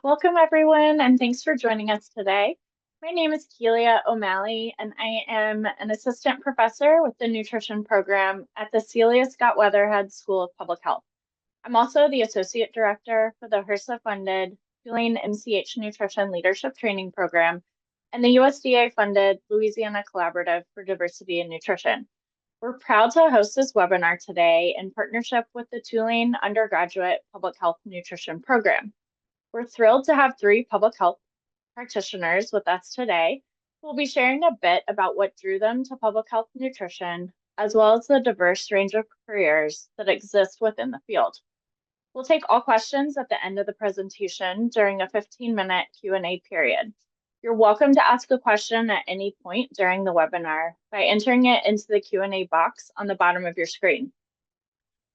Welcome, everyone, and thanks for joining us today. My name is Keelia O'Malley, and I am an assistant professor with the nutrition program at the Celia Scott Weatherhead School of Public Health. I'm also the associate director for the HRSA-funded Tulane MCH Nutrition Leadership Training Program and the USDA-funded Louisiana Collaborative for Diversity in Nutrition. We're proud to host this webinar today in partnership with the Tulane Undergraduate Public Health Nutrition Program. We're thrilled to have three public health practitioners with us today who will be sharing a bit about what drew them to public health nutrition, as well as the diverse range of careers that exist within the field. We'll take all questions at the end of the presentation during a 15-minute Q&A period. You're welcome to ask a question at any point during the webinar by entering it into the Q&A box on the bottom of your screen.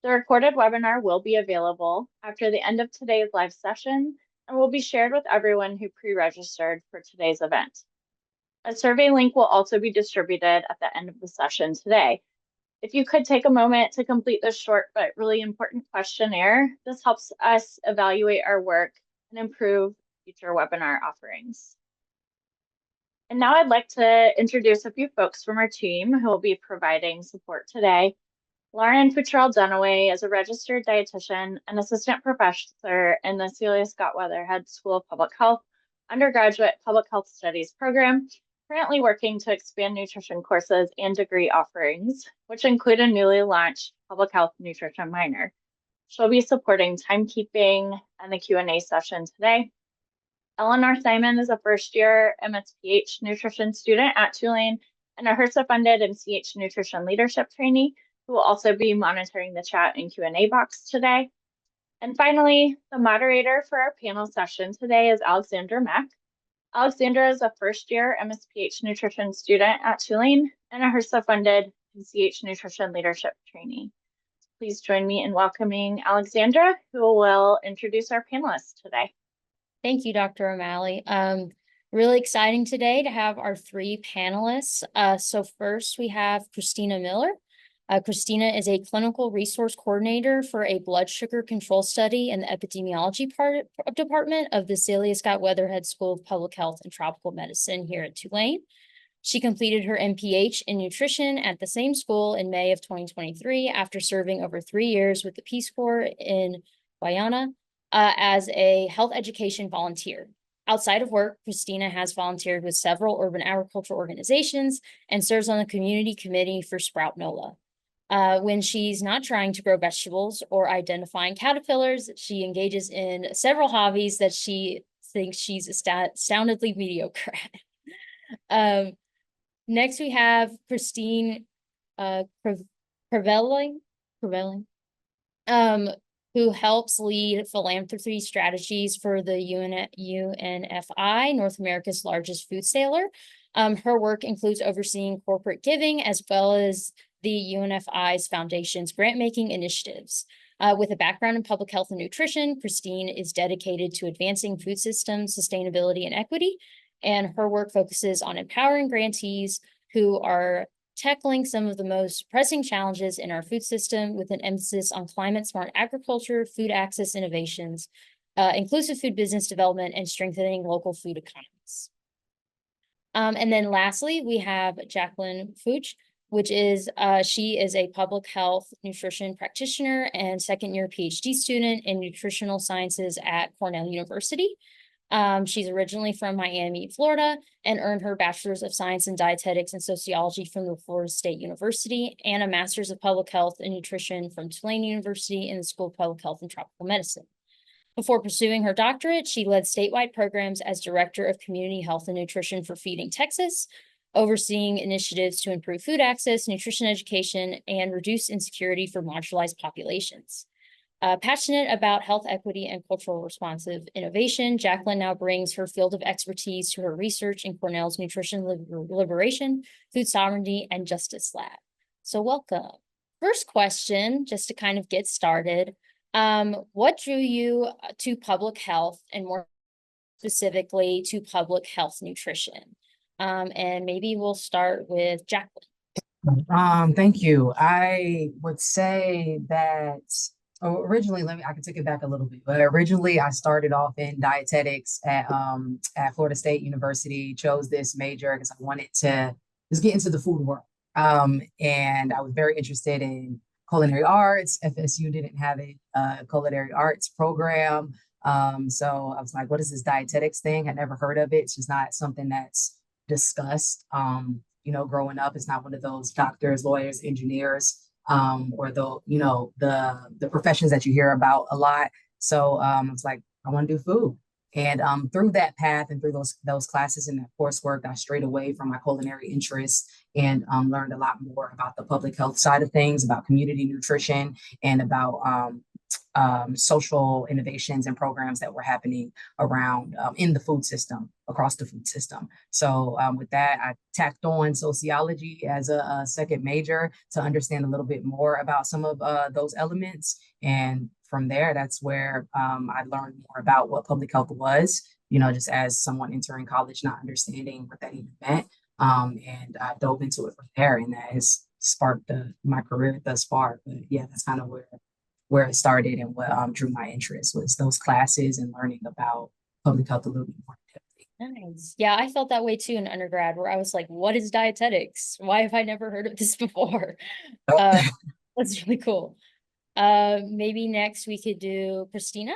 The recorded webinar will be available after the end of today's live session and will be shared with everyone who pre-registered for today's event. A survey link will also be distributed at the end of the session today. If you could take a moment to complete this short but really important questionnaire, this helps us evaluate our work and improve future webinar offerings. And now I'd like to introduce a few folks from our team who will be providing support today. Lauren Futrell-Dunaway is a registered dietitian and assistant professor in the Celia Scott Weatherhead School of Public Health undergraduate public health studies program, currently working to expand nutrition courses and degree offerings, which include a newly launched public health nutrition minor. She'll be supporting timekeeping and the Q&A session today. Eleanor Simon is a first-year MSPH nutrition student at Tulane and a HRSA-funded MCH nutrition leadership trainee, who will also be monitoring the chat and Q&A box today. And finally, the moderator for our panel session today is Alexandra Mack. Alexandra is a first-year MSPH nutrition student at Tulane and a HRSA-funded MCH nutrition leadership trainee. Please join me in welcoming Alexandra, who will introduce our panelists today. Thank you, Dr. O'Malley. Really exciting today to have our three panelists. So first we have Christina Miller. Christina is a clinical resource coordinator for a blood sugar control study in the epidemiology department of the Celia Scott Weatherhead School of Public Health and Tropical Medicine here at Tulane. She completed her MPH in nutrition at the same school in May of 2023 after serving over 3 years with the Peace Corps in Guyana as a health education volunteer. Outside of work, Christina has volunteered with several urban agriculture organizations and serves on the community committee for Sprout NOLA. When she's not trying to grow vegetables or identifying caterpillars, she engages in several hobbies that she thinks she's astoundingly mediocre at. Next, we have Christine Crevelling, who helps lead philanthropy strategies for the UNFI, North America's largest food sailor. Her work includes overseeing corporate giving as well as the UNFI's foundation's grant-making initiatives. With a background in public health and nutrition, Christine is dedicated to advancing food systems, sustainability, and equity, and her work focuses on empowering grantees who are tackling some of the most pressing challenges in our food system with an emphasis on climate-smart agriculture, food access innovations, inclusive food business development, and strengthening local food economies. And then lastly, we have Jacqueline Fuchs, which is, she is a public health nutrition practitioner and second-year PhD student in nutritional sciences at Cornell University. She's originally from Miami, Florida, and earned her Bachelor's of Science in Dietetics and Sociology from the Florida State University and a Master's of Public Health and Nutrition from Tulane University in the School of Public Health and Tropical Medicine. Before pursuing her doctorate, she led statewide programs as Director of Community Health and Nutrition for Feeding Texas, overseeing initiatives to improve food access, nutrition education, and reduce insecurity for marginalized populations. Passionate about health equity and cultural responsive innovation, Jacqueline now brings her field of expertise to her research in Cornell's Nutrition Liberation, Food Sovereignty, and Justice Lab. So welcome. First question, just to kind of get started, what drew you to public health and more specifically to public health nutrition? And maybe we'll start with Jacqueline. Thank you. I would say that originally, I can take it back a little bit, but originally I started off in dietetics at Florida State University, chose this major because I wanted to just get into the food world. And I was very interested in culinary arts. FSU didn't have a culinary arts program. So I was like, what is this dietetics thing? I never heard of it. It's just not something that's discussed. Growing up, it's not one of those doctors, lawyers, engineers, or the professions that you hear about a lot. So I was like, I want to do food. And through that path and through those classes and that coursework, I strayed away from my culinary interests and learned a lot more about the public health side of things, about community nutrition, and about social innovations and programs that were happening around in the food system, across the food system. So with that, I tacked on sociology as a second major to understand a little bit more about some of those elements. And from there, that's where I learned more about what public health was, just as someone entering college, not understanding what that even meant. And I dove into it from there, and that has sparked my career thus far. But yeah, that's kind of where it started and what drew my interest was those classes and learning about public health a little bit more deeply. Nice. Yeah, I felt that way too in undergrad, where I was like, what is dietetics? Why have I never heard of this before? Uh, that's really cool. Maybe next we could do Christina.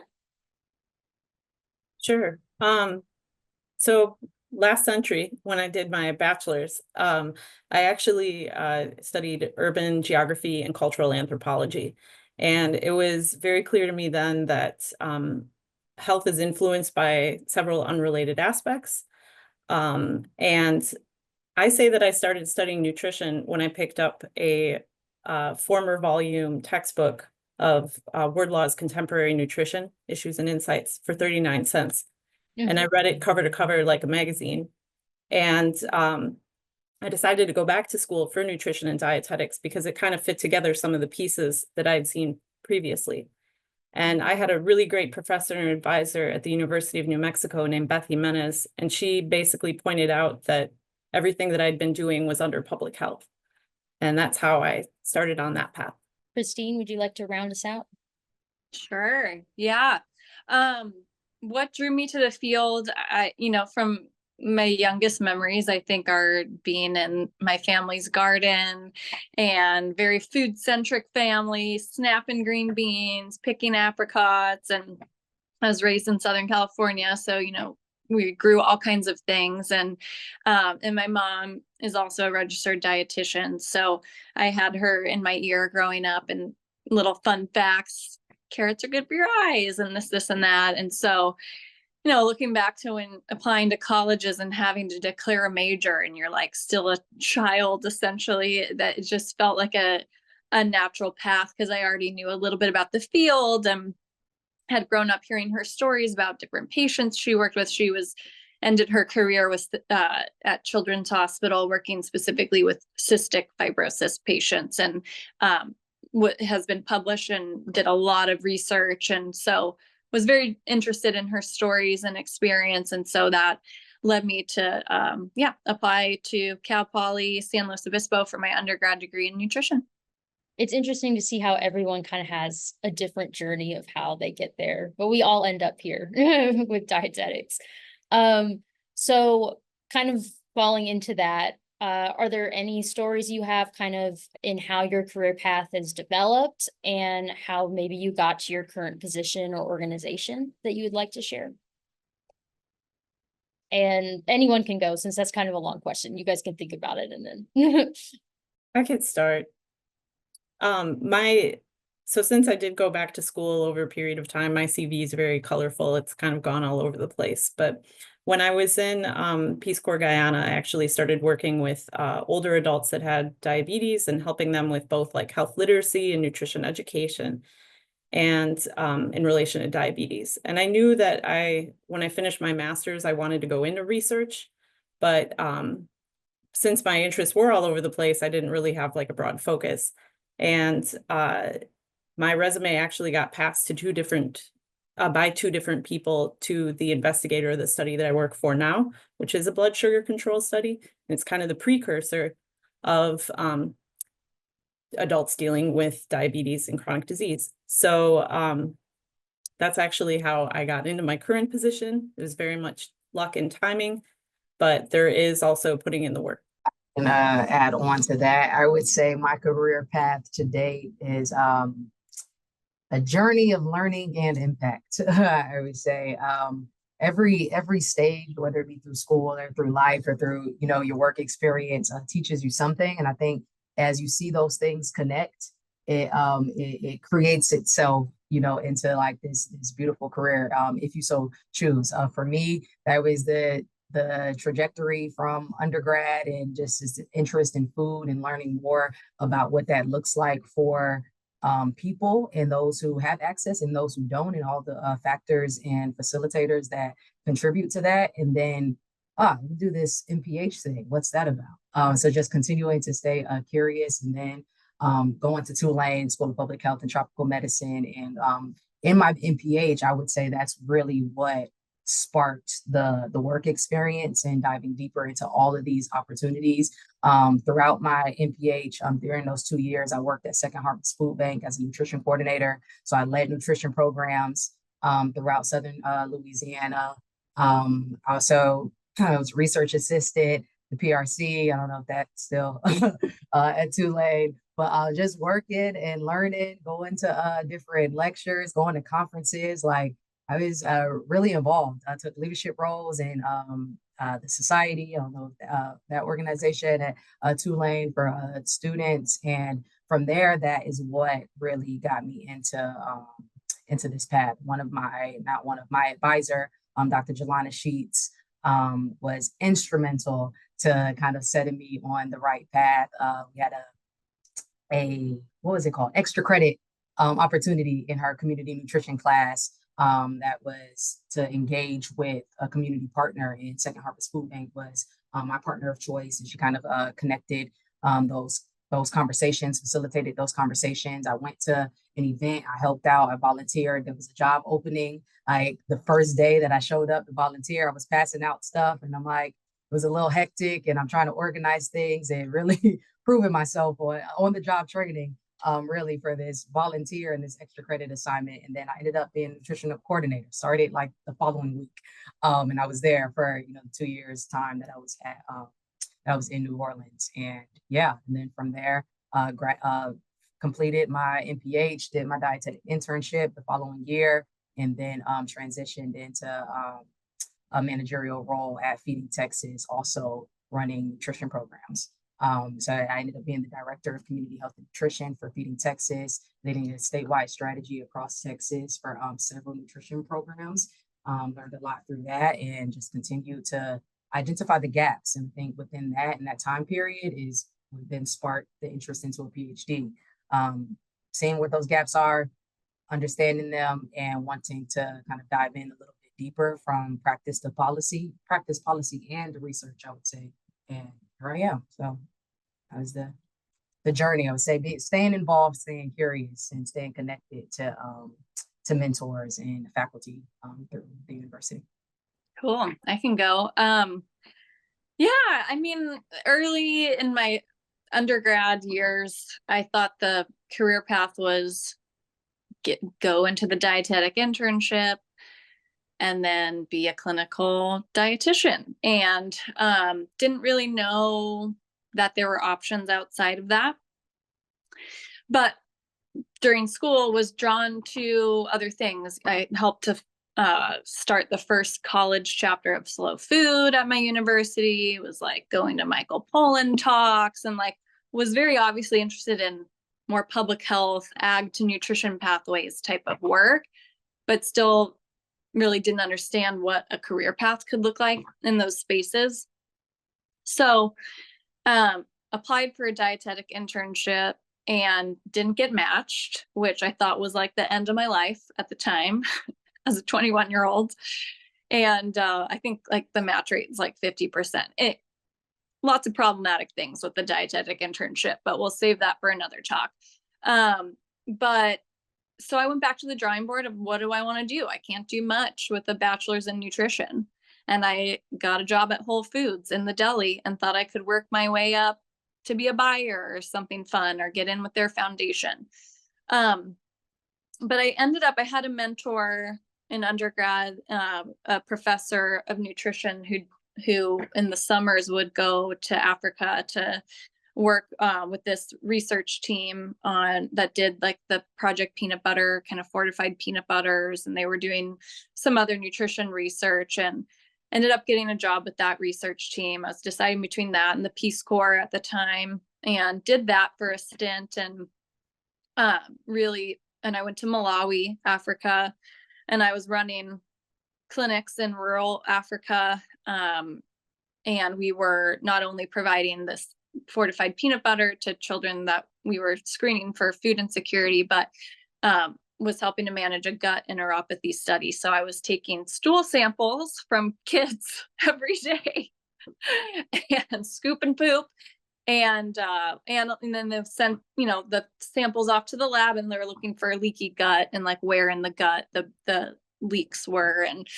Sure. So last century, when I did my bachelor's, I actually studied urban geography and cultural anthropology. And it was very clear to me then that health is influenced by several unrelated aspects. And I say that I started studying nutrition when I picked up a former volume textbook of Wordlaw's Contemporary Nutrition Issues and Insights for 39 cents. And I read it cover to cover like a magazine. And I decided to go back to school for nutrition and dietetics because it kind of fit together some of the pieces that I'd seen previously. And I had a really great professor and advisor at the University of New Mexico named Beth Jimenez, and she basically pointed out that everything that I'd been doing was under public health. And that's how I started on that path. Christine, would you like to round us out? Sure. Yeah. What drew me to the field, from my youngest memories, I think, are being in my family's garden and very food-centric family, snapping green beans, picking apricots. And I was raised in Southern California, so, we grew all kinds of things. And my mom is also a registered dietitian. So I had her in my ear growing up, and little fun facts, carrots are good for your eyes and this and that. And so, looking back to when applying to colleges and having to declare a major, and you're like still a child, essentially, that it just felt like a natural path, because I already knew a little bit about the field and had grown up hearing her stories about different patients she worked with. She ended her career with at Children's Hospital, working specifically with cystic fibrosis patients, and what has been published, and did a lot of research. And so was very interested in her stories and experience. And so that led me to apply to Cal Poly San Luis Obispo for my undergrad degree in nutrition. It's interesting to see how everyone kind of has a different journey of how they get there, but we all end up here with dietetics. So kind of falling into that, are there any stories you have kind of in how your career path has developed and how maybe you got to your current position or organization that you would like to share? And anyone can go, since that's kind of a long question. You guys can think about it and then. I could start. So since I did go back to school over a period of time, my CV is very colorful. It's kind of gone all over the place. But when I was in Peace Corps Guyana, I actually started working with older adults that had diabetes and helping them with both like health literacy and nutrition education, and in relation to diabetes. And I knew that when I finished my master's, I wanted to go into research, but since my interests were all over the place, I didn't really have like a broad focus. And my resume actually got passed to by two different people to the investigator of the study that I work for now, which is a blood sugar control study. And it's kind of the precursor of adults dealing with diabetes and chronic disease. So that's actually how I got into my current position. It was very much luck and timing, but there is also putting in the work. And add on to that, I would say my career path to date is a journey of learning and impact. I would say every stage, whether it be through school or through life or through your work experience, teaches you something. And I think as you see those things connect, it creates itself into like this beautiful career, if you so choose. For me, that was the trajectory from undergrad and just this interest in food and learning more about what that looks like for people and those who have access and those who don't, and all the factors and facilitators that contribute to that. And then we do this MPH thing. What's that about? So just continuing to stay curious, and then going to Tulane School of Public Health and Tropical Medicine. And in my MPH, I would say that's really what sparked the work experience and diving deeper into all of these opportunities. Throughout my MPH, during those 2 years, I worked at Second Harvest Food Bank as a nutrition coordinator. So I led nutrition programs throughout Southern Louisiana. Also, I was research assistant, the PRC. I don't know if that's still at Tulane, but just working and learning, going to different lectures, going to conferences. Like, I was really involved. I took leadership roles in the society, I don't know, that organization at Tulane for students. And from there, that is what really got me into this path. Not one of my advisor, Dr. Jelana Sheets, was instrumental to kind of setting me on the right path. We had what was it called? Extra credit opportunity in her community nutrition class. That was to engage with a community partner, in Second Harvest Food Bank was my partner of choice, and she kind of connected those conversations, facilitated those conversations. I went to an event, I helped out, I volunteered. There was a job opening. Like the first day that I showed up to volunteer, I was passing out stuff, and I'm like, it was a little hectic, and I'm trying to organize things and really proving myself on the job training. Really for this volunteer and this extra credit assignment. And then I ended up being nutritional coordinator, started like the following week. And I was there for, 2 years time that I was in New Orleans. And yeah, and then from there, completed my MPH, did my dietetic internship the following year, and then transitioned into a managerial role at Feeding Texas, also running nutrition programs. So I ended up being the director of community health and nutrition for Feeding Texas, leading a statewide strategy across Texas for several nutrition programs. Learned a lot through that, and just continue to identify the gaps. And I think within that, in that time period, is then sparked the interest into a PhD. Seeing what those gaps are, understanding them, and wanting to kind of dive in a little bit deeper from practice, policy, and research, I would say. And here I am. So that was the journey. I would say staying involved, staying curious, and staying connected to mentors and faculty through the university. Cool. I can go. Yeah, I mean, early in my undergrad years, I thought the career path was go into the dietetic internship and then be a clinical dietitian, and didn't really know that there were options outside of that. But during school was drawn to other things. I helped to start the first college chapter of Slow Food at my university. It was like going to Michael Pollan talks, and like was very obviously interested in more public health, ag to nutrition pathways type of work, but still really didn't understand what a career path could look like in those spaces. So applied for a dietetic internship and didn't get matched, which I thought was like the end of my life at the time as a 21-year-old. And I think like the match rate is like 50%. Lots of problematic things with the dietetic internship, but we'll save that for another talk. But so I went back to the drawing board of what do I want to do? I can't do much with a bachelor's in nutrition. And I got a job at Whole Foods in the deli and thought I could work my way up to be a buyer or something fun, or get in with their foundation. But I had a mentor in undergrad, a professor of nutrition who in the summers would go to Africa to work with this research team that did like the Project Peanut Butter, kind of fortified peanut butters, and they were doing some other nutrition research, and ended up getting a job with that research team. I was deciding between that and the Peace Corps at the time, and did that for a stint, and and I went to Malawi, Africa, and I was running clinics in rural Africa. And we were not only providing this fortified peanut butter to children that we were screening for food insecurity, but was helping to manage a gut enteropathy study. So I was taking stool samples from kids every day and scoop and poop. And then they've sent, the samples off to the lab, and they're looking for leaky gut and like where in the gut the leaks were. And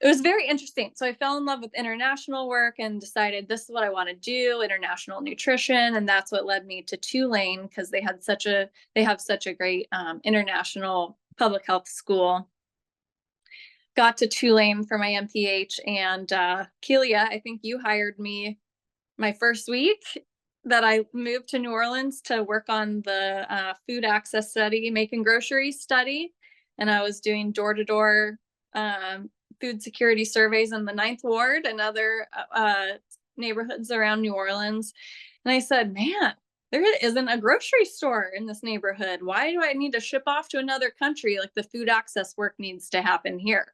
it was very interesting. So I fell in love with international work and decided this is what I want to do, international nutrition. And that's what led me to Tulane, because they have such a great international public health school. Got to Tulane for my MPH, and Kelia, I think you hired me my first week that I moved to New Orleans to work on the food access study, making groceries study. And I was doing door-to-door food security surveys in the 9th Ward and other neighborhoods around New Orleans. And I said, man, there isn't a grocery store in this neighborhood. Why do I need to ship off to another country? Like, the food access work needs to happen here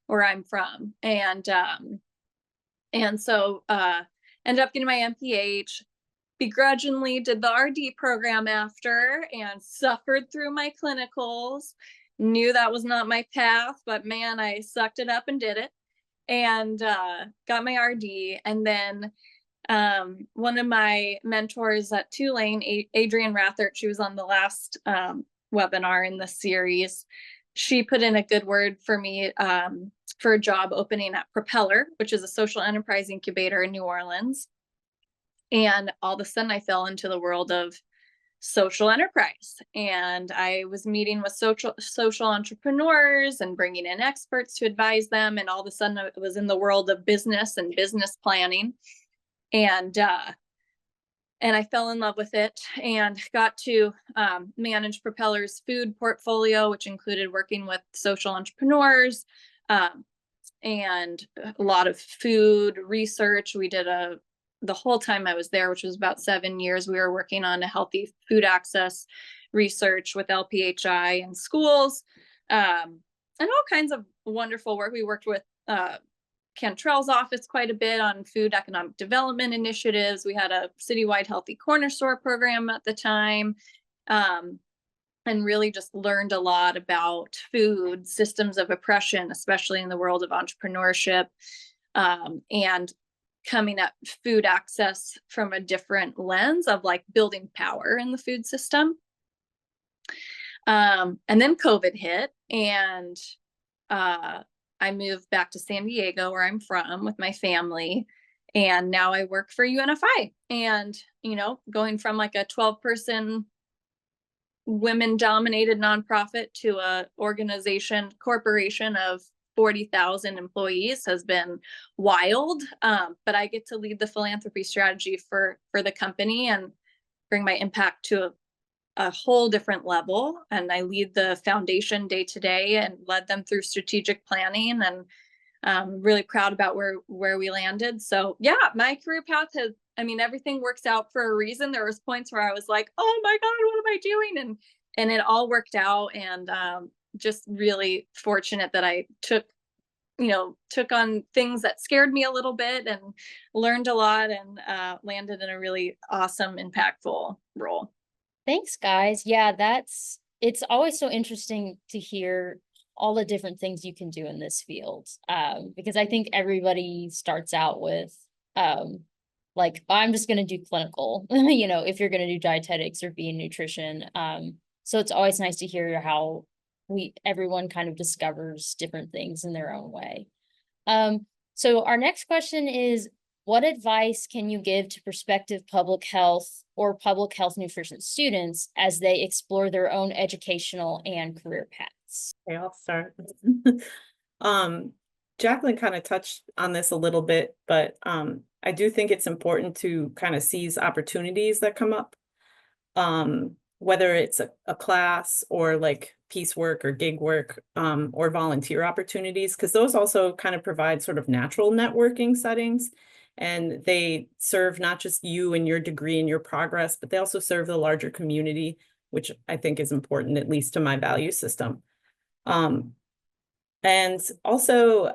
where I'm from. And so ended up getting my MPH, begrudgingly did the RD program after, and suffered through my clinicals. Knew that was not my path, but man, I sucked it up and did it, and got my RD. And then one of my mentors at Tulane, Adrienne Rathert, she was on the last webinar in the series. She put in a good word for me for a job opening at Propeller, which is a social enterprise incubator in New Orleans. And all of a sudden I fell into the world of social enterprise, and I was meeting with social entrepreneurs and bringing in experts to advise them. And all of a sudden I was in the world of business and business planning, and I fell in love with it, and got to manage Propeller's food portfolio, which included working with social entrepreneurs and a lot of food research. We did the whole time I was there, which was about 7 years, we were working on a healthy food access research with LPHI in schools, and all kinds of wonderful work. We worked with Cantrell's office quite a bit on food economic development initiatives. We had a citywide healthy corner store program at the time, and really just learned a lot about food systems of oppression, especially in the world of entrepreneurship, and coming at food access from a different lens of like building power in the food system. And then COVID hit, and I moved back to San Diego, where I'm from, with my family. And now I work for UNFI, and, going from like a 12-person women dominated nonprofit to a corporation of 40,000 employees has been wild. But I get to lead the philanthropy strategy for the company and bring my impact to a whole different level. And I lead the foundation day to day and led them through strategic planning, and I'm really proud about where we landed. So yeah, my career path everything works out for a reason. There was points where I was like, oh my God, what am I doing? And it all worked out, and just really fortunate that I took on things that scared me a little bit, and learned a lot, and landed in a really awesome, impactful role. Thanks, guys. Yeah, it's always so interesting to hear all the different things you can do in this field. Because I think everybody starts out with like, I'm just going to do clinical, if you're going to do dietetics or be in nutrition. So it's always nice to hear how everyone kind of discovers different things in their own way. So our next question is, what advice can you give to prospective public health or public health nutrition students as they explore their own educational and career paths? Okay, I'll start. Jacqueline kind of touched on this a little bit, but I do think it's important to kind of seize opportunities that come up. Whether it's a class or like piecework or gig work, or volunteer opportunities, because those also kind of provide sort of natural networking settings. And they serve not just you and your degree and your progress, but they also serve the larger community, which I think is important, at least to my value system. And also,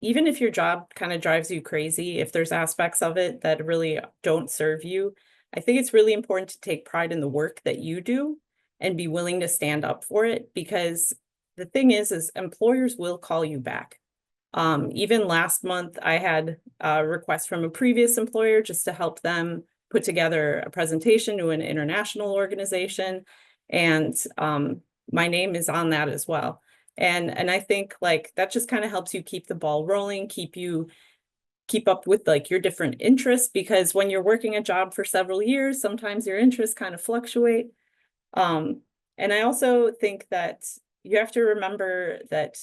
even if your job kind of drives you crazy, if there's aspects of it that really don't serve you, I think it's really important to take pride in the work that you do and be willing to stand up for it, because the thing is employers will call you back. Even last month, I had a request from a previous employer just to help them put together a presentation to an international organization. And my name is on that as well. And I think like that just kind of helps you keep the ball rolling, keep up with like your different interests, because when you're working a job for several years, sometimes your interests kind of fluctuate. And I also think that you have to remember that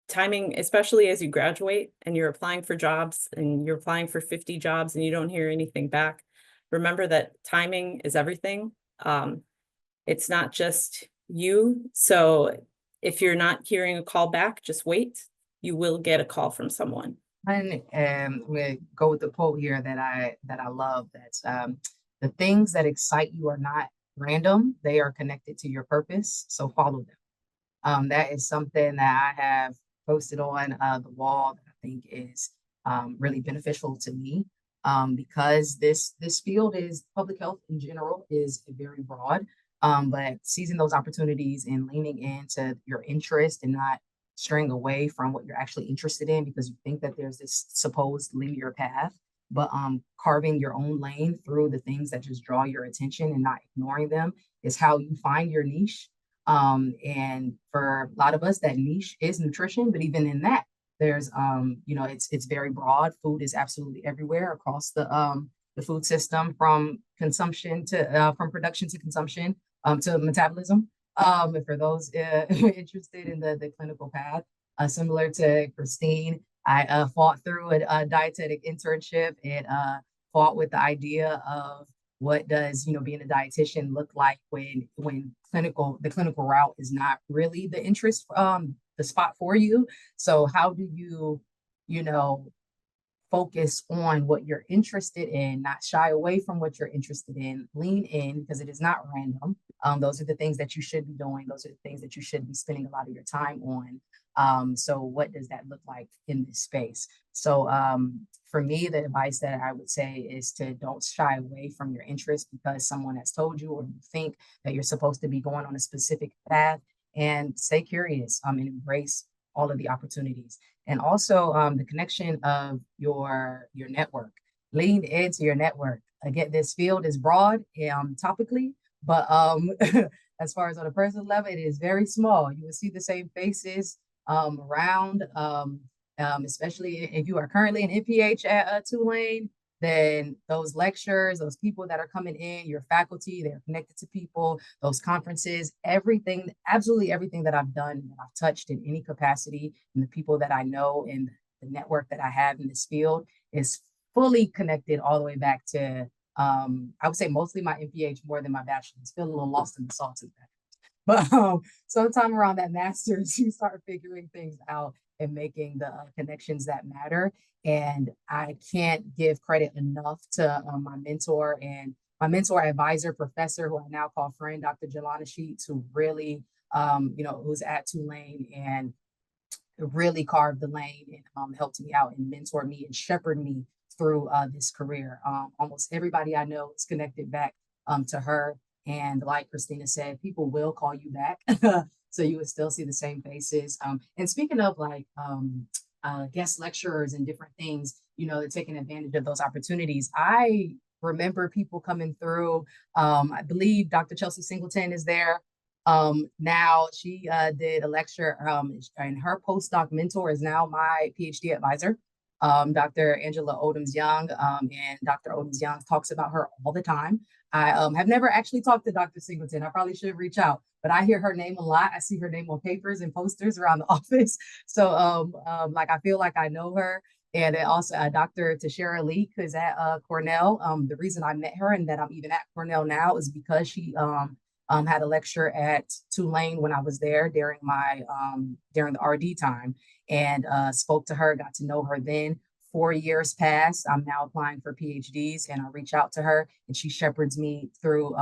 timing, especially as you graduate and you're applying for jobs and you're applying for 50 jobs and you don't hear anything back, remember that timing is everything. It's not just you. So if you're not hearing a call back, just wait. You will get a call from someone. And we go with the quote here that I love. That's the things that excite you are not random; they are connected to your purpose. So follow them. That is something that I have posted on the wall that I think is really beneficial to me, because this field is public health in general is very broad. But seizing those opportunities and leaning into your interest and not straying away from what you're actually interested in because you think that there's this supposed linear path, but carving your own lane through the things that just draw your attention and not ignoring them is how you find your niche. And for a lot of us, that niche is nutrition, but even in that, there's it's very broad. Food is absolutely everywhere across the food system, from consumption to from production to consumption, to metabolism. And for those interested in the clinical path, similar to Christine, I fought through a dietetic internship and fought with the idea of what does being a dietitian look like when the clinical route is not really the interest, the spot for you. So how do you focus on what you're interested in, not shy away from what you're interested in, lean in because it is not random. Those are the things that you should be doing. Those are the things that you should be spending a lot of your time on. So what does that look like in this space? So for me, the advice that I would say is to don't shy away from your interest because someone has told you or you think that you're supposed to be going on a specific path, and stay curious and embrace all of the opportunities. And also the connection of your network. Lean into your network. Again, this field is broad topically, but as far as on a personal level, it is very small. You will see the same faces around, especially if you are currently an NPH at Tulane, then those lectures, those people that are coming in, your faculty, they're connected to people, those conferences, everything, absolutely everything that I've done, that I've touched in any capacity, and the people that I know and the network that I have in this field is fully connected all the way back to, I would say mostly my MPH more than my bachelor's. Feel a little lost in the sauce of that. But sometime around that master's, you start figuring things out and making the connections that matter. And I can't give credit enough to my mentor advisor, professor, who I now call friend, Dr. Jelana Sheets, who really, who's at Tulane and really carved the lane and helped me out and mentored me and shepherded me through this career. Almost everybody I know is connected back to her. And like Christina said, people will call you back. So you would still see the same faces. And speaking of like guest lecturers and different things, they're taking advantage of those opportunities. I remember people coming through. I believe Dr. Chelsea Singleton is there. Now she did a lecture and her postdoc mentor is now my PhD advisor. Dr. Angela Odoms-Young, and Dr. Odoms-Young talks about her all the time. I have never actually talked to Dr. Singleton. I probably should reach out, but I hear her name a lot. I see her name on papers and posters around the office. So like I feel like I know her. And then also Dr. Tashara Lee, who's at Cornell. The reason I met her and that I'm even at Cornell now is because she had a lecture at Tulane when I was there during my during the RD time, and spoke to her, got to know her then. 4 years passed. I'm now applying for PhDs, and I reach out to her, and she shepherds me through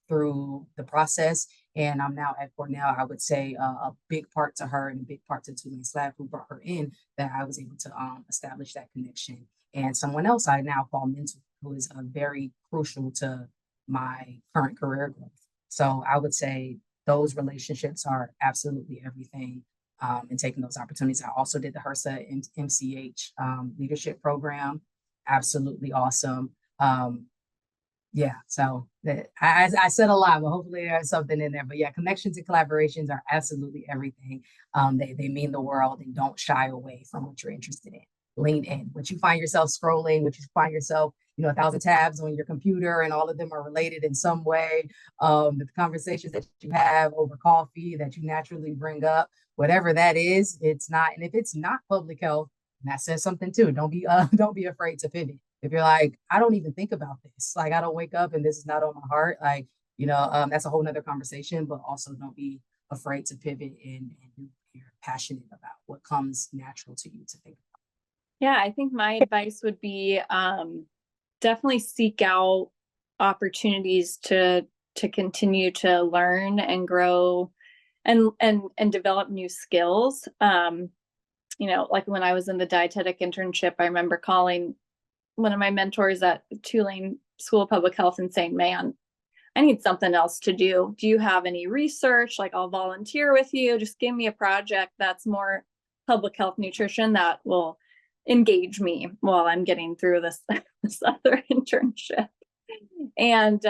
the process. And I'm now at Cornell. I would say a big part to her and a big part to Tulane Slav, who brought her in, that I was able to establish that connection. And someone else I now call mentor, who is very crucial to my current career growth. So I would say those relationships are absolutely everything, and taking those opportunities. I also did the HRSA MCH leadership program. Absolutely awesome. Yeah, so I said a lot, but hopefully there's something in there. But yeah, connections and collaborations are absolutely everything. They mean the world, and don't shy away from what you're interested in. Lean in. When you find yourself scrolling, when you find yourself, 1,000 tabs on your computer and all of them are related in some way, the conversations that you have over coffee that you naturally bring up, whatever that is, it's not. And if it's not public health, that says something too. Don't be afraid to pivot. If you're like, I don't even think about this, like I don't wake up and this is not on my heart, like, that's a whole nother conversation. But also don't be afraid to pivot and do what you're passionate about, what comes natural to you to think about. Yeah, I think my advice would be definitely seek out opportunities to continue to learn and grow and develop new skills. Like when I was in the dietetic internship, I remember calling one of my mentors at Tulane School of Public Health and saying, man, I need something else to do. Do you have any research? Like, I'll volunteer with you. Just give me a project that's more public health nutrition that will engage me while I'm getting through this other internship. And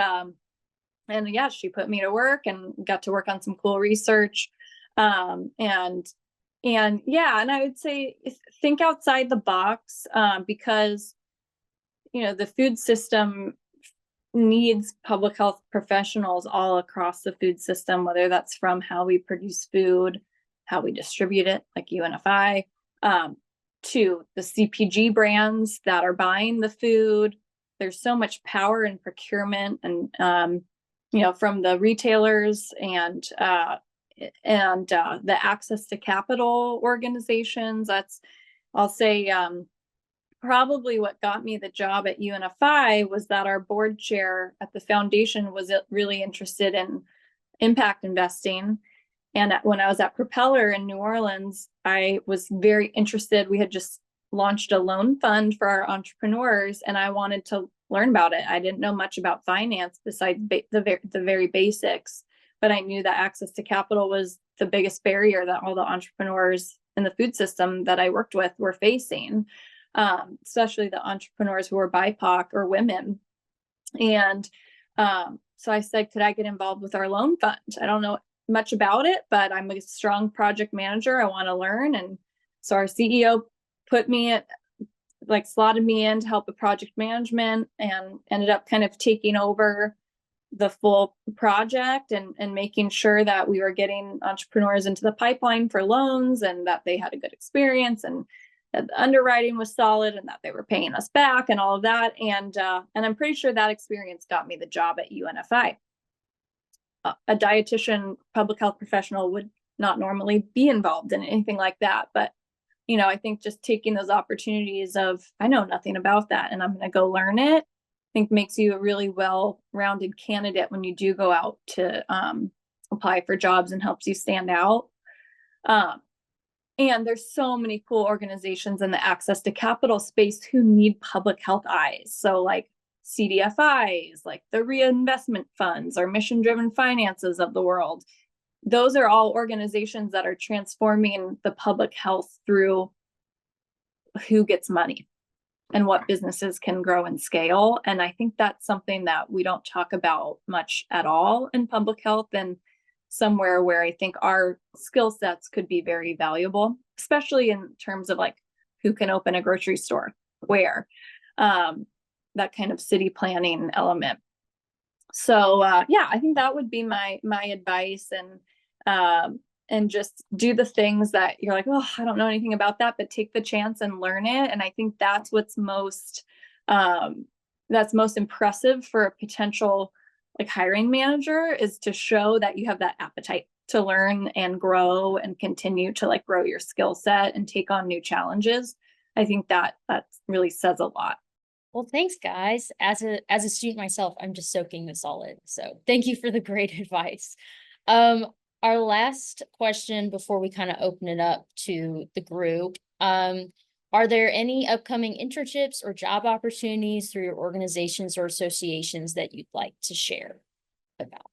yeah, she put me to work and got to work on some cool research. And yeah, and I would say think outside the box, because the food system needs public health professionals all across the food system, whether that's from how we produce food, how we distribute it, like UNFI, to the CPG brands that are buying the food. There's so much power in procurement, and from the retailers and the access to capital organizations. That's, I'll say, probably what got me the job at UNFI was that our board chair at the foundation was really interested in impact investing. And when I was at Propeller in New Orleans, I was very interested. We had just launched a loan fund for our entrepreneurs, and I wanted to learn about it. I didn't know much about finance besides the very basics, but I knew that access to capital was the biggest barrier that all the entrepreneurs in the food system that I worked with were facing, especially the entrepreneurs who were BIPOC or women. And so I said, could I get involved with our loan fund? I don't know much about it, but I'm a strong project manager. I want to learn. And so our CEO slotted me in to help with project management, and ended up kind of taking over the full project and making sure that we were getting entrepreneurs into the pipeline for loans, and that they had a good experience, and that the underwriting was solid, and that they were paying us back, and all of that. And I'm pretty sure that experience got me the job at UNFI. A dietitian, public health professional would not normally be involved in anything like that. But, I think just taking those opportunities of, I know nothing about that and I'm going to go learn it, I think makes you a really well-rounded candidate when you do go out to apply for jobs, and helps you stand out. And there's so many cool organizations in the access to capital space who need public health eyes. So like CDFIs, like the reinvestment funds or mission-driven finances of the world. Those are all organizations that are transforming the public health through who gets money and what businesses can grow and scale. And I think that's something that we don't talk about much at all in public health, and somewhere where I think our skill sets could be very valuable, especially in terms of like who can open a grocery store, where, that kind of city planning element. So yeah, I think that would be my advice, and just do the things that you're like, oh, I don't know anything about that, but take the chance and learn it. And I think that's what's most impressive for a potential like hiring manager, is to show that you have that appetite to learn and grow and continue to like grow your skill set and take on new challenges. I think that really says a lot. Well, thanks, guys. As a student myself, I'm just soaking this all in. So thank you for the great advice. Our last question before we kind of open it up to the group. Are there any upcoming internships or job opportunities through your organizations or associations that you'd like to share about?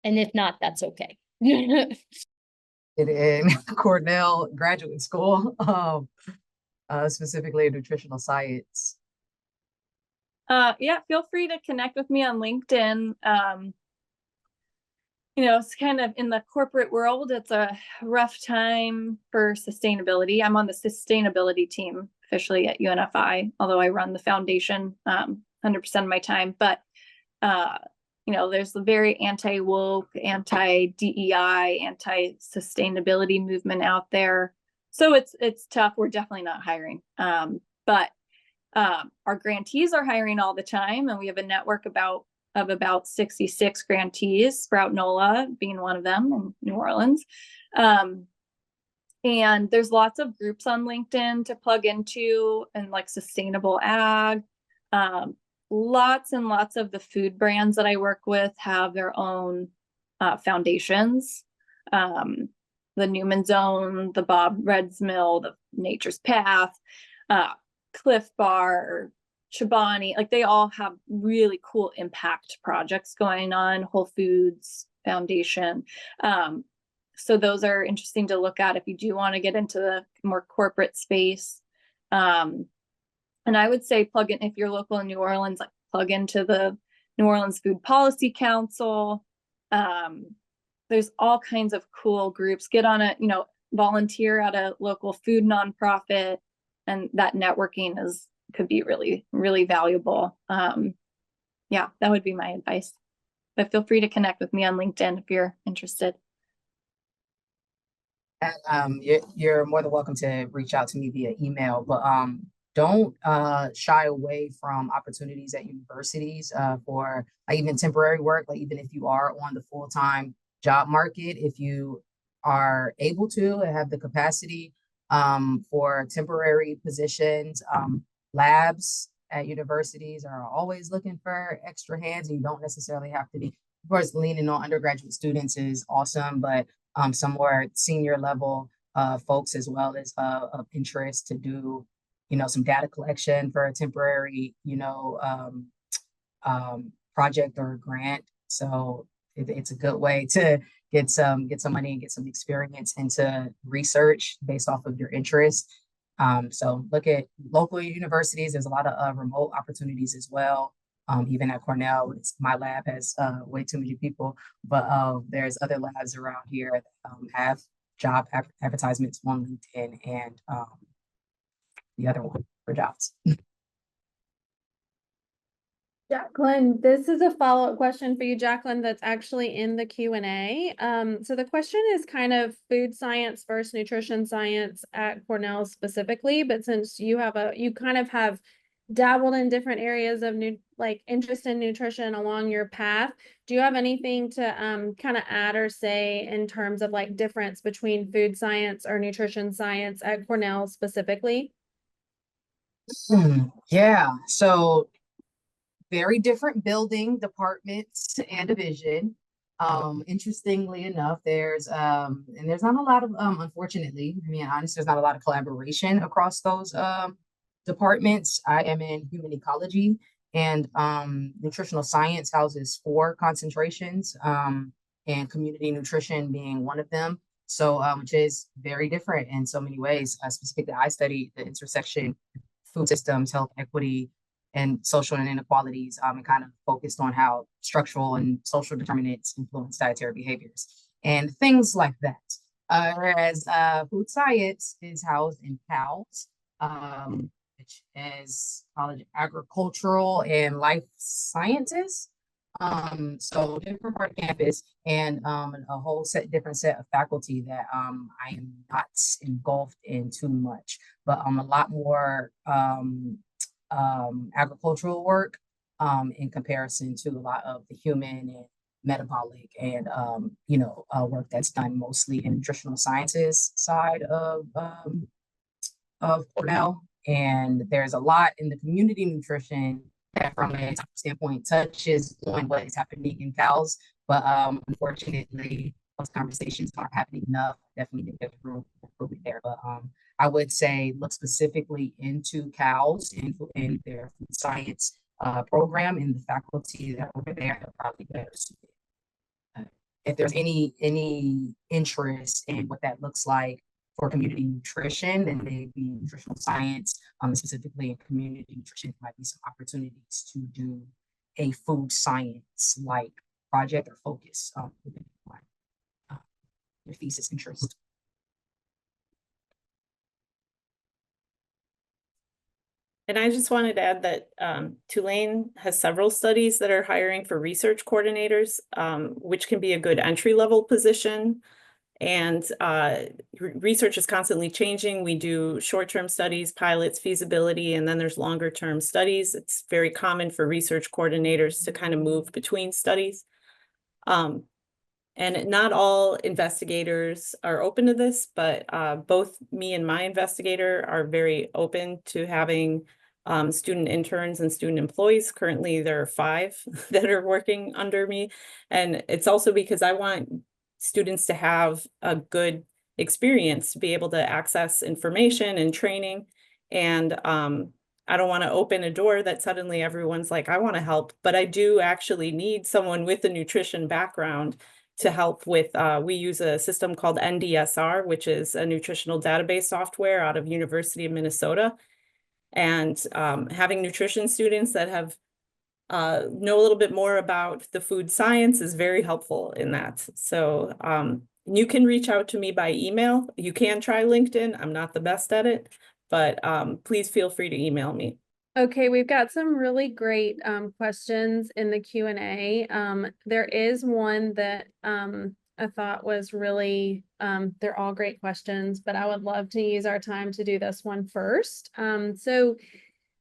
And if not, that's okay. In Cornell graduate school, specifically in nutritional science. Yeah, feel free to connect with me on LinkedIn. It's kind of in the corporate world, it's a rough time for sustainability. I'm on the sustainability team officially at UNFI, although I run the foundation 100% of my time. But there's the very anti-woke, anti-DEI, anti-sustainability movement out there. So it's tough. We're definitely not hiring. But our grantees are hiring all the time, and we have a network of about 66 grantees, Sprout NOLA being one of them in New Orleans. And there's lots of groups on LinkedIn to plug into, and like sustainable ag. Lots and lots of the food brands that I work with have their own foundations. The Newman Zone, the Bob Red's Mill, the Nature's Path, Cliff Bar, Chobani, like they all have really cool impact projects going on. Whole Foods Foundation. So those are interesting to look at if you do want to get into the more corporate space. And I would say plug in, if you're local in New Orleans, like plug into the New Orleans Food Policy Council. There's all kinds of cool groups. Get on volunteer at a local food nonprofit, and that networking could be really, really valuable. Yeah, that would be my advice. But feel free to connect with me on LinkedIn if you're interested. And you're more than welcome to reach out to me via email, but don't shy away from opportunities at universities for like even temporary work. Like even if you are on the full-time job market, if you are able to and have the capacity for temporary positions, labs at universities are always looking for extra hands, and you don't necessarily have to be. Of course, leaning on undergraduate students is awesome, but some more senior level folks as well as of interest to do, some data collection for a temporary, project or grant. So it's a good way to get some money and get some experience into research based off of your interest. So look at local universities. There's a lot of remote opportunities as well. Even at Cornell, my lab has way too many people, but there's other labs around here that have job advertisements on LinkedIn and the other one for jobs. Jacqueline, this is a follow-up question for you, Jacqueline, that's actually in the Q&A. So the question is kind of food science versus nutrition science at Cornell specifically, but since you kind of have dabbled in different areas of interest in nutrition along your path, do you have anything to kind of add or say in terms of like difference between food science or nutrition science at Cornell specifically? Yeah, so very different building departments and division. Interestingly enough, there's not a lot of unfortunately, I mean, honestly, there's not a lot of collaboration across those departments. I am in human ecology, and nutritional science houses 4 concentrations, and community nutrition being one of them. So which is very different in so many ways. Specifically, I study the intersection food systems, health equity, and social inequalities, and kind of focused on how structural and social determinants influence dietary behaviors. and things like that. Whereas food science is housed in CALS, which is College of Agricultural and Life Sciences. So different part of campus and a whole different set of faculty that I am not engulfed in too much, but a lot more agricultural work in comparison to a lot of the human and metabolic and work that's done mostly in nutritional sciences side of Cornell. And there's a lot in the community nutrition that from a standpoint touches on what is happening in cows. But unfortunately, those conversations aren't happening enough. Definitely think there's room for improvement there. But I would say look specifically into cows and their food science program and the faculty that over there are probably better suited. If there's any interest in what that looks like for community nutrition, then maybe nutritional science, specifically in community nutrition, might be some opportunities to do a food science like project or focus within your thesis interest. And I just wanted to add that Tulane has several studies that are hiring for research coordinators, which can be a good entry-level position. And research is constantly changing. We do short-term studies, pilots, feasibility, and then there's longer-term studies. It's very common for research coordinators to kind of move between studies. And not all investigators are open to this, but both me and my investigator are very open to having student interns and student employees. Currently, there are 5 that are working under me. And it's also because I want students to have a good experience, to be able to access information and training. And I don't want to open a door that suddenly everyone's like, I want to help, but I do actually need someone with a nutrition background to help with, we use a system called NDSR, which is a nutritional database software out of University of Minnesota. And having nutrition students that have know a little bit more about the food science is very helpful in that. So you can reach out to me by email. You can try LinkedIn. I'm not the best at it, but please feel free to email me. Okay, we've got some really great questions in the Q&A. There is one that I thought was really, they're all great questions, but I would love to use our time to do this one first. So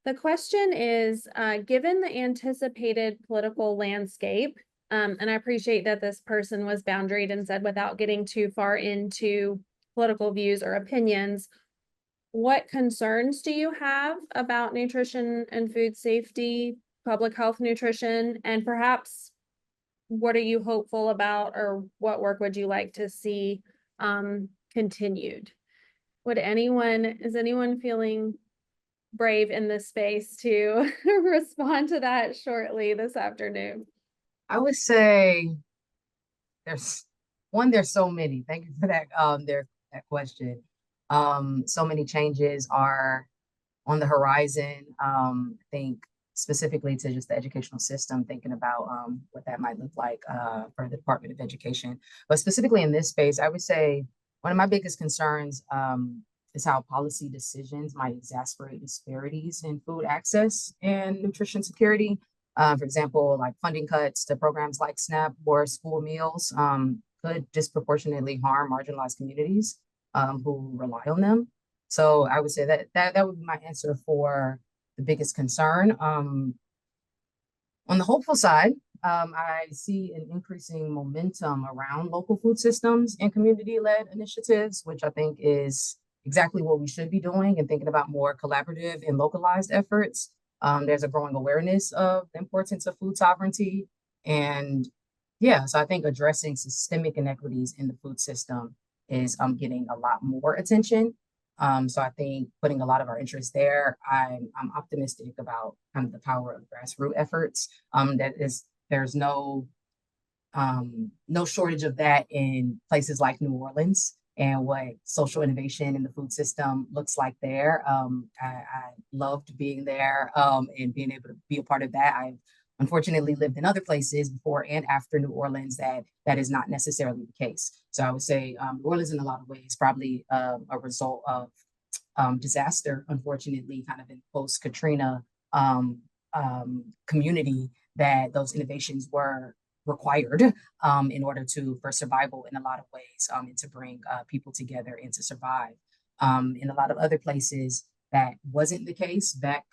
the question is, given the anticipated political landscape, and I appreciate that this person was boundaried and said without getting too far into political views or opinions, what concerns do you have about nutrition and food safety, public health nutrition, and perhaps what are you hopeful about, or what work would you like to see continued? Is anyone feeling brave in this space to respond to that shortly this afternoon? I would say there's so many. Thank you for that that question. So many changes are on the horizon. I think specifically to just the educational system, thinking about what that might look like for the Department of Education. But specifically in this space, I would say one of my biggest concerns is how policy decisions might exacerbate disparities in food access and nutrition security. For example, like funding cuts to programs like SNAP or school meals could disproportionately harm marginalized communities who rely on them. So I would say that would be my answer for the biggest concern. On the hopeful side, I see an increasing momentum around local food systems and community-led initiatives, which I think is exactly what we should be doing and thinking about more collaborative and localized efforts. There's a growing awareness of the importance of food sovereignty. And yeah, so I think addressing systemic inequities in the food system is getting a lot more attention. So I think putting a lot of our interest there, I'm optimistic about kind of the power of grassroots efforts. There's no shortage of that in places like New Orleans and what social innovation in the food system looks like there. I loved being there and being able to be a part of that. I've unfortunately lived in other places before and after New Orleans that is not necessarily the case. So I would say New Orleans in a lot of ways probably a result of disaster, unfortunately, kind of in post-Katrina community, that those innovations were required in order for survival in a lot of ways, and to bring people together and to survive. In a lot of other places, that wasn't the case back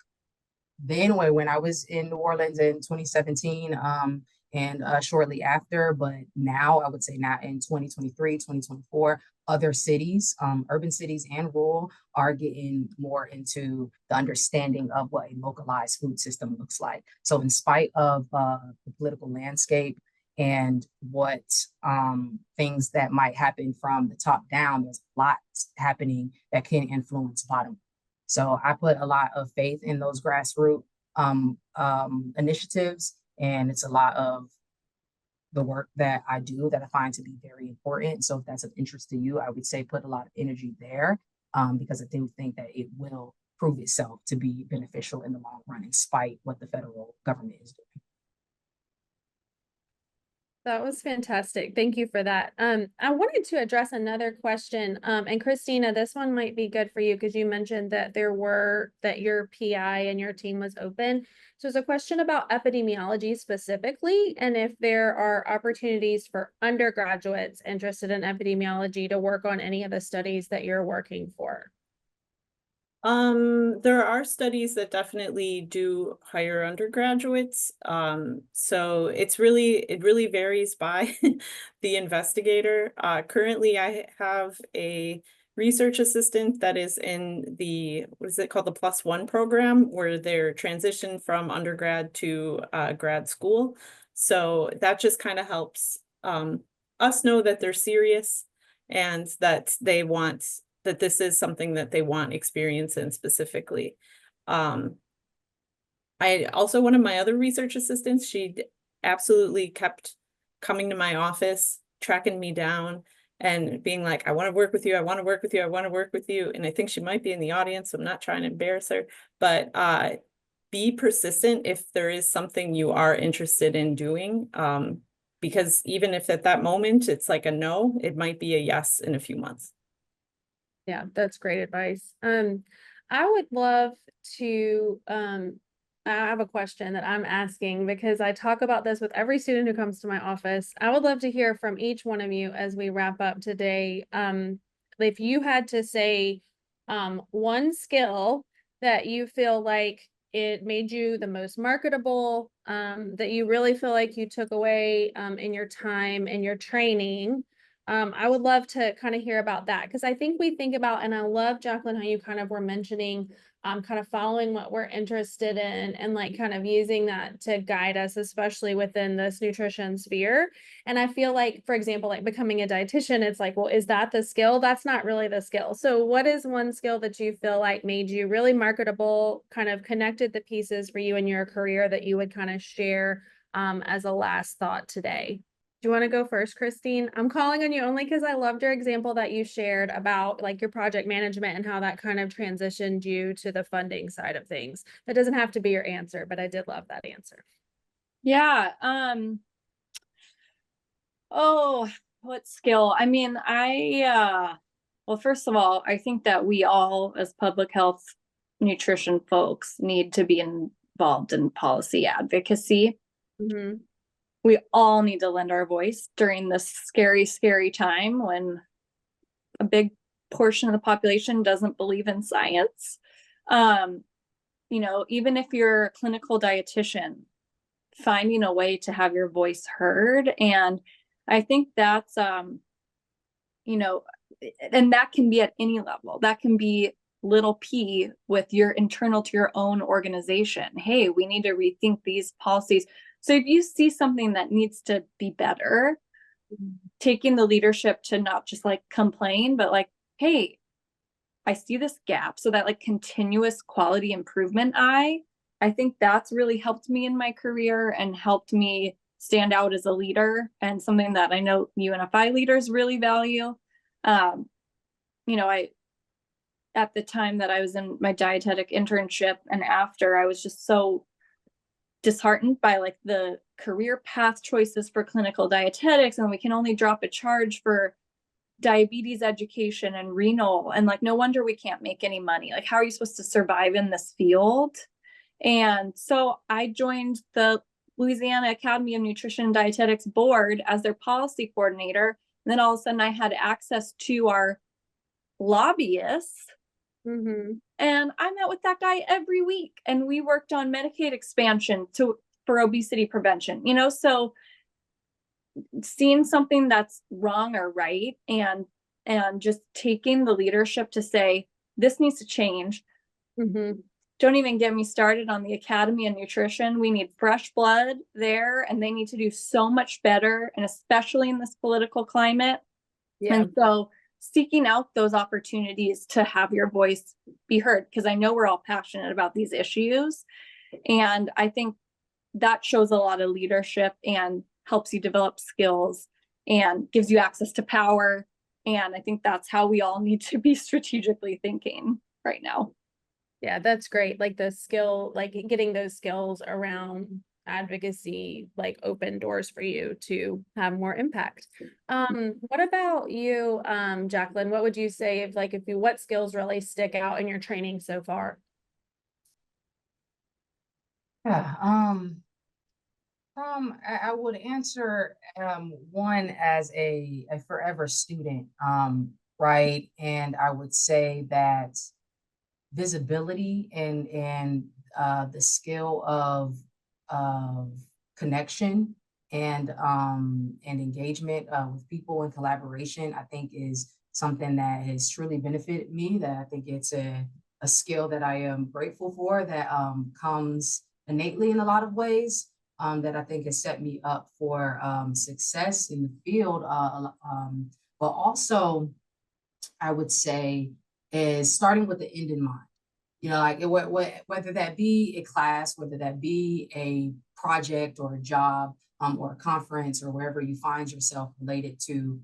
then when I was in New Orleans in 2017 and shortly after. But now I would say now in 2023, 2024, other cities, urban cities and rural, are getting more into the understanding of what a localized food system looks like. So in spite of the political landscape and what things that might happen from the top down, there's a lot happening that can influence bottom. So I put a lot of faith in those grassroots initiatives, and it's a lot of the work that I do that I find to be very important. So if that's of interest to you, I would say put a lot of energy there, because I do think that it will prove itself to be beneficial in the long run, in spite what the federal government is doing. That was fantastic. Thank you for that. I wanted to address another question. And Christina, this one might be good for you because you mentioned that that your PI and your team was open. So it's a question about epidemiology specifically, and if there are opportunities for undergraduates interested in epidemiology to work on any of the studies that you're working for. There are studies that definitely do hire undergraduates. So it really varies by the investigator. Currently I have a research assistant that is in the, what is it called? The +1 program, where they're transitioned from undergrad to grad school. So that just kind of helps us know that they're serious and that that this is something that they want experience in specifically. I also, one of my other research assistants, she absolutely kept coming to my office, tracking me down and being like, I want to work with you. I want to work with you. I want to work with you. And I think she might be in the audience, so I'm not trying to embarrass her, but be persistent if there is something you are interested in doing. Because even if at that moment it's like a no, it might be a yes in a few months. Yeah, that's great advice. I would love to, I have a question that I'm asking because I talk about this with every student who comes to my office. I would love to hear from each one of you as we wrap up today. If you had to say, one skill that you feel like it made you the most marketable, that you really feel like you took away, in your time and your training, I would love to kind of hear about that because I think we think about, and I love, Jacqueline, how you kind of were mentioning kind of following what we're interested in and like kind of using that to guide us, especially within this nutrition sphere. And I feel like, for example, like becoming a dietitian, it's like, well, is that the skill? That's not really the skill. So what is one skill that you feel like made you really marketable, kind of connected the pieces for you in your career that you would kind of share as a last thought today? Do you want to go first, Christine? I'm calling on you only because I loved your example that you shared about like your project management and how that kind of transitioned you to the funding side of things. That doesn't have to be your answer, but I did love that answer. Yeah. Oh, what skill? I mean, well, first of all, I think that we all as public health nutrition folks need to be involved in policy advocacy. Mm-hmm. We all need to lend our voice during this scary, scary time when a big portion of the population doesn't believe in science. You know, even if you're a clinical dietitian, finding a way to have your voice heard. And I think that's, you know, and that can be at any level. That can be little p with your internal to your own organization. Hey, we need to rethink these policies. So if you see something that needs to be better, taking the leadership to not just like complain, but like, hey, I see this gap. So that like continuous quality improvement, I think that's really helped me in my career and helped me stand out as a leader, and something that I know UNFI leaders really value. You know, at the time that I was in my dietetic internship and after, I was just so disheartened by like the career path choices for clinical dietetics, and we can only drop a charge for diabetes education and renal, and like no wonder we can't make any money. Like, how are you supposed to survive in this field? And so I joined the Louisiana Academy of Nutrition and Dietetics board as their policy coordinator. And then all of a sudden I had access to our lobbyists. Mhm. And I met with that guy every week, and we worked on Medicaid expansion for obesity prevention, you know. So seeing something that's wrong or right, and just taking the leadership to say this needs to change. Mhm. Don't even get me started on the Academy of Nutrition. We need fresh blood there, and they need to do so much better, and especially in this political climate. Yeah. And so seeking out those opportunities to have your voice be heard, because I know we're all passionate about these issues. And I think that shows a lot of leadership and helps you develop skills and gives you access to power. And I think that's how we all need to be strategically thinking right now. Yeah, that's great. Like the skill, like getting those skills around advocacy, like open doors for you to have more impact. What about you, Jacqueline? What would you say what skills really stick out in your training so far? Yeah, I would answer one as a forever student, right? And I would say that visibility and the skill of connection and engagement with people and collaboration, I think is something that has truly benefited me. That I think it's a skill that I am grateful for, that comes innately in a lot of ways. That I think has set me up for success in the field, but also I would say is starting with the end in mind. You know, like whether that be a class, whether that be a project or a job, or a conference, or wherever you find yourself related to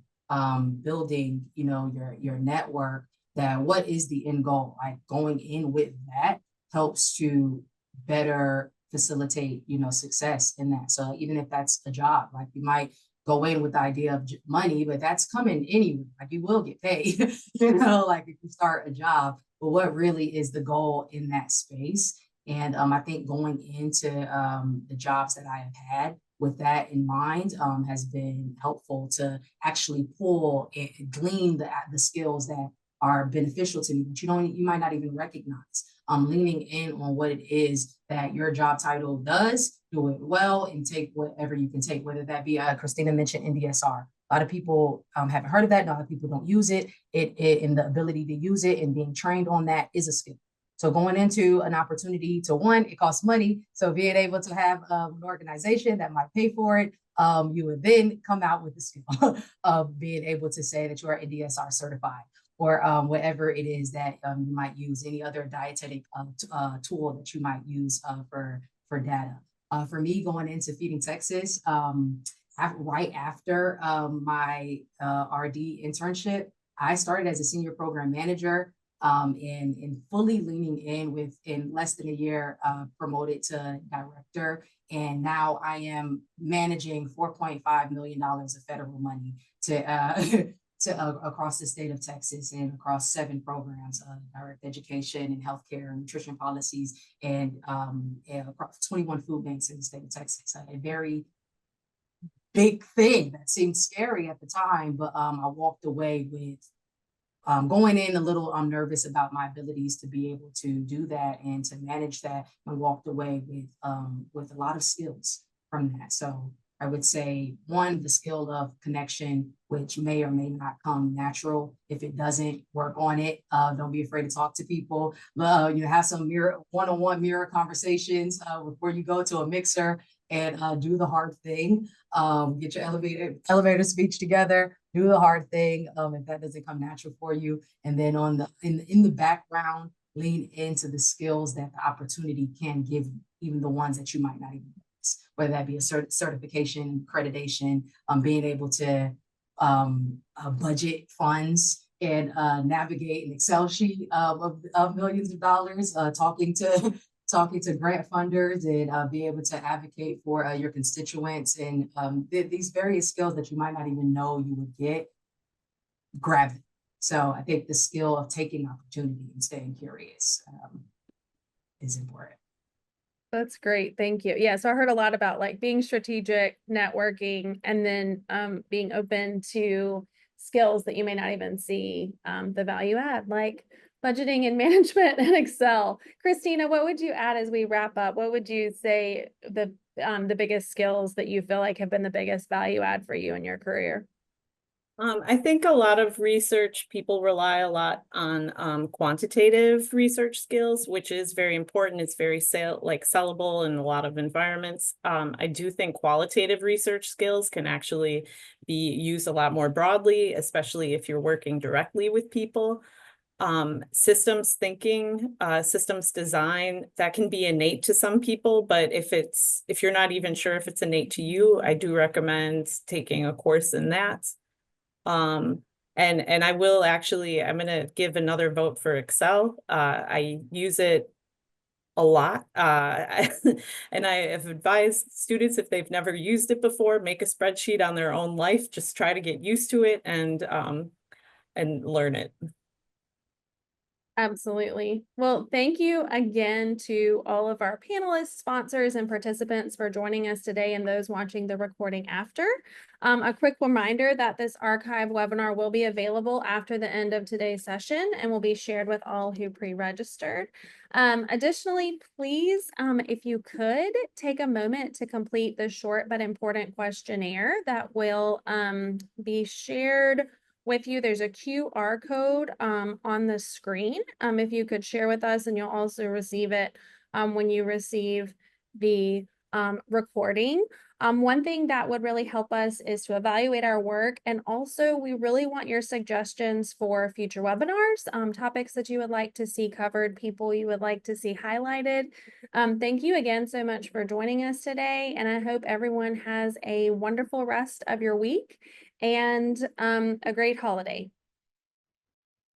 building, you know, your network. That what is the end goal? Like going in with that helps to better facilitate, you know, success in that. So even if that's a job, like you might go in with the idea of money, but that's coming anyway. Like you will get paid, you know, like if you start a job. But what really is the goal in that space? And I think going into the jobs that I have had with that in mind has been helpful to actually pull and glean the skills that are beneficial to me, but you might not even recognize. Leaning in on what it is that your job title does, do it well, and take whatever you can take, whether that be, Christina mentioned NDSR. A lot of people haven't heard of that. A lot of people don't use it. And the ability to use it and being trained on that is a skill. So going into an opportunity to one, it costs money. So being able to have an organization that might pay for it, you would then come out with the skill of being able to say that you are NDSR certified, or whatever it is that you might use, any other dietetic tool that you might use for data. For me, going into Feeding Texas, right after my RD internship, I started as a senior program manager, and fully leaning in less than a year, promoted to director. And now I am managing $4.5 million of federal money to across the state of Texas and across 7 programs, direct education and healthcare and nutrition policies, and across 21 food banks in the state of Texas. A very big thing that seemed scary at the time, but I walked away with going in a little nervous about my abilities to be able to do that and to manage that, and walked away with a lot of skills from that. So I would say, one, the skill of connection, which may or may not come natural. If it doesn't, work on it. Don't be afraid to talk to people. Have some one-on-one mirror conversations before you go to a mixer, and do the hard thing. Get your elevator speech together. Do the hard thing if that doesn't come natural for you. And then in the background, lean into the skills that the opportunity can give you, even the ones that you might not even notice, whether that be a certification, accreditation, being able to budget funds and navigate an Excel sheet of millions of dollars, talking to talking to grant funders and being able to advocate for your constituents and these various skills that you might not even know you would get, grab it. So I think the skill of taking opportunity and staying curious is important. That's great. Thank you. Yeah. So I heard a lot about like being strategic, networking, and then being open to skills that you may not even see the value add, like budgeting and management and Excel. Christina, what would you add as we wrap up? What would you say the biggest skills that you feel like have been the biggest value add for you in your career? I think a lot of research, people rely a lot on quantitative research skills, which is very important. It's very sellable in a lot of environments. I do think qualitative research skills can actually be used a lot more broadly, especially if you're working directly with people. Systems thinking, systems design, that can be innate to some people, but if you're not even sure if it's innate to you, I do recommend taking a course in that. And I will actually, I'm gonna give another vote for Excel. I use it a lot. And I have advised students, if they've never used it before, make a spreadsheet on their own life, just try to get used to it and learn it. Absolutely. Well, thank you again to all of our panelists, sponsors, and participants for joining us today and those watching the recording after. A quick reminder that this archive webinar will be available after the end of today's session and will be shared with all who pre-registered. Additionally, please, if you could, take a moment to complete the short but important questionnaire that will be shared with you. There's a QR code on the screen. If you could share with us, and you'll also receive it when you receive the recording. One thing that would really help us is to evaluate our work, and also we really want your suggestions for future webinars, topics that you would like to see covered, people you would like to see highlighted. Thank you again so much for joining us today, and I hope everyone has a wonderful rest of your week and a great holiday.